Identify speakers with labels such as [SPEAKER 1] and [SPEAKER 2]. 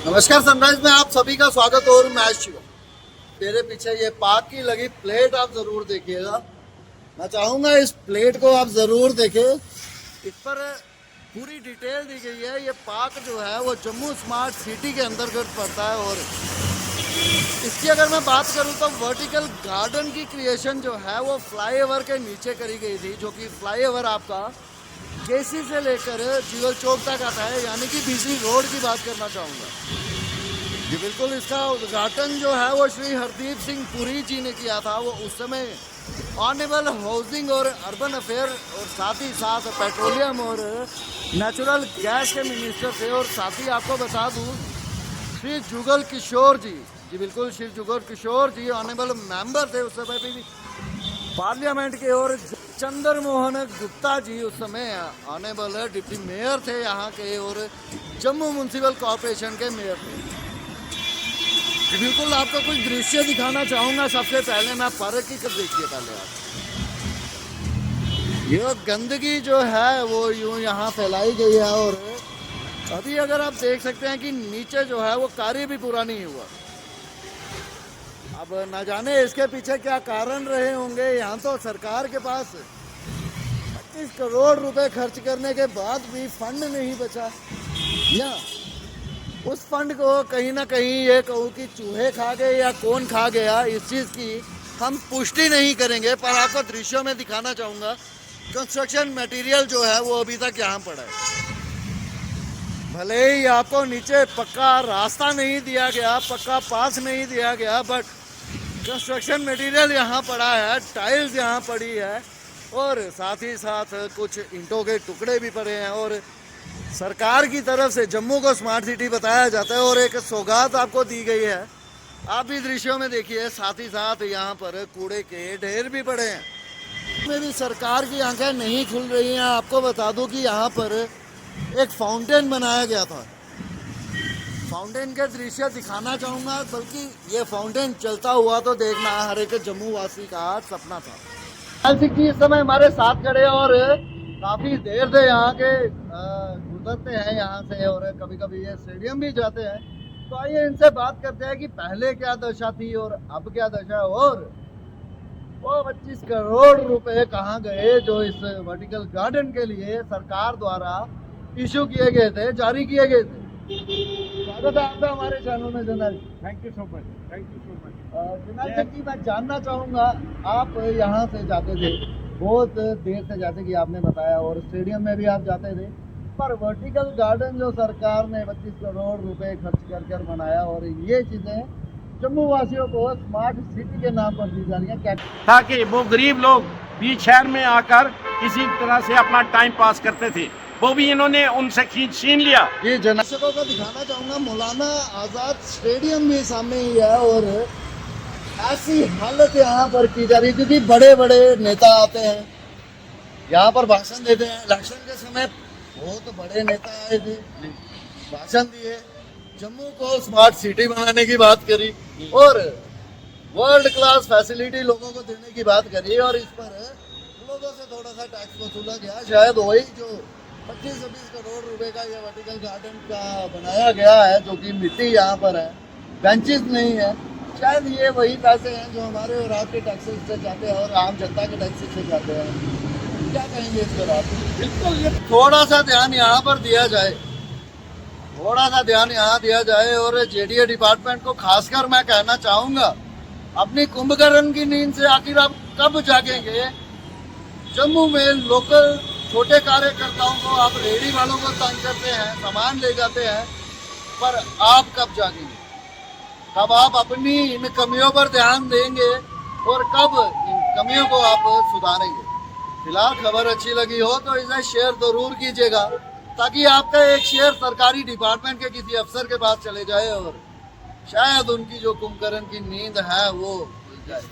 [SPEAKER 1] नमस्कार सनराइज में आप सभी का स्वागत और मैं शिव। मेरे पीछे ये पाक की लगी प्लेट आप जरूर देखिएगा। मैं चाहूंगा इस प्लेट को आप जरूर देखें। इस पर पूरी डिटेल दी गई है। ये पाक जो है वो जम्मू स्मार्ट सिटी के अंतर्गत पड़ता है और इसकी अगर मैं बात करूं तो वर्टिकल गार्डन की क्रिएशन जो है वो फ्लाईओवर के नीचे करी गई थी, जो कि फ्लाईओवर आपका केसी से लेकर जीवल चौक तक आता है, यानी कि बीसी रोड की बात करना चाहूँगा जी। बिल्कुल, इसका उद्घाटन जो है वो श्री हरदीप सिंह पुरी जी ने किया था। वो उस समय ऑनरेबल हाउसिंग और अर्बन अफेयर और साथ ही साथ पेट्रोलियम और नेचुरल गैस के मिनिस्टर थे। और साथ ही आपको बता दूँ श्री जुगल किशोर जी बिल्कुल श्री जुगल किशोर जी ऑनरेबल मेंबर थे उस समय भी पार्लियामेंट के। और चंद्र मोहन गुप्ता जी उस समय ऑनरेबल डिप्टी मेयर थे यहाँ के और जम्मू म्यूनसिपल कॉरपोरेशन के मेयर थे। बिल्कुल आपको कुछ दृश्य दिखाना चाहूँगा। सबसे पहले मैं पार्क की देखिए। पहले आप ये गंदगी जो है वो यूँ यहाँ फैलाई गई है और अभी अगर आप देख सकते हैं कि नीचे जो है वो कार्य भी पूरा नहीं हुआ। अब न जाने इसके पीछे क्या कारण रहे होंगे। यहाँ तो सरकार के पास 25 करोड़ रुपए खर्च करने के बाद भी फंड नहीं बचा, या उस फंड को कहीं ना कहीं ये कहूँ कि चूहे खा गए या कौन खा गया, इस चीज़ की हम पुष्टि नहीं करेंगे। पर आपको दृश्यों में दिखाना चाहूँगा कंस्ट्रक्शन मटेरियल जो है वो अभी तक यहाँ पड़ा है। भले ही आपको नीचे पक्का रास्ता नहीं दिया गया, पक्का पास नहीं दिया गया, बट कंस्ट्रक्शन मटेरियल यहाँ पड़ा है, टाइल्स यहाँ पड़ी है और साथ ही साथ कुछ ईंटों के टुकड़े भी पड़े हैं। और सरकार की तरफ से जम्मू को स्मार्ट सिटी बताया जाता है और एक सौगात आपको दी गई है। आप भी दृश्यों में देखिए। साथ ही साथ यहाँ पर कूड़े के ढेर भी पड़े हैं। इसमें भी सरकार की आंखें नहीं खुल रही हैं। आपको बता दूं कि यहाँ पर एक फाउंटेन बनाया गया था। फाउंटेन के दृश्य दिखाना चाहूँगा, बल्कि ये फाउंटेन चलता हुआ तो देखना हर एक जम्मू वासी का सपना था। इस समय हमारे साथ खड़े और काफ़ी देर से यहाँ के गुजरते हैं यहाँ से और कभी कभी ये स्टेडियम भी जाते हैं। तो आइए इनसे बात करते हैं कि पहले क्या दशा थी और अब क्या दशा है और वो 25 करोड़ रुपए कहाँ गए जो इस वर्टिकल गार्डन के लिए सरकार द्वारा इशू किए गए थे, जारी किए गए थे। स्वागत है आपका हमारे चैनल में general.
[SPEAKER 2] Thank you so much.
[SPEAKER 1] General ji मैं जानना चाहूँगा, आप यहाँ से जाते थे, बहुत देर से जैसे कि आपने बताया, और स्टेडियम में भी आप जाते थे, पर वर्टिकल गार्डन जो सरकार ने 25 करोड़ रुपए खर्च कर बनाया और ये चीज़ें जम्मू वासियों को स्मार्ट सिटी के नाम पर दी जा रही है, क्या
[SPEAKER 2] ताकि वो गरीब लोग बीच शहर में आकर किसी तरह से अपना टाइम पास करते थे, वो भी इन्होंने उनसे छीन लिया।
[SPEAKER 1] ये दर्शकों को दिखाना चाहूँगा, मौलाना आज़ाद स्टेडियम भी सामने ही है और ऐसी हालत यहाँ पर की जा रही है क्योंकि बड़े बड़े नेता आते हैं यहाँ पर भाषण देते हैं। इलेक्शन के समय बहुत बड़े नेता आए थे, भाषण दिए, जम्मू को स्मार्ट सिटी बनाने की बात करी और वर्ल्ड क्लास फैसिलिटी लोगों को देने की बात करी और इस पर लोगों से थोड़ा सा टैक्स वसूला गया। शायद वही जो 25-26 करोड़ रुपए का ये वर्टिकल गार्डन का बनाया गया है, जो कि मिट्टी यहाँ पर है, बेंचेस नहीं है, शायद ये वही पैसे हैं जो हमारे और आपके टैक्सेस से जाते हैं और आम जनता के टैक्सेस से जाते हैं। क्या कहेंगे इस पर आप? बिल्कुल, ये थोड़ा सा ध्यान यहाँ पर दिया जाए, थोड़ा सा ध्यान यहाँ दिया जाए। और जेडीए डिपार्टमेंट को खासकर मैं कहना चाहूँगा, अपनी कुंभकर्ण की नींद से आखिर आप कब जागेंगे? जम्मू में लोकल छोटे कार्यकर्ताओं को आप रेहड़ी वालों को तंग करते हैं, सामान ले जाते हैं, पर आप कब जागेंगे? कब आप अपनी इन कमियों पर ध्यान देंगे और कब इन कमियों को आप सुधारेंगे? फिलहाल खबर अच्छी लगी हो तो इसे शेयर जरूर कीजिएगा, ताकि आपका एक शेयर सरकारी डिपार्टमेंट के किसी अफसर के पास चले जाए और शायद उनकी जो कुंभकर्ण की नींद है वो खुल जाए।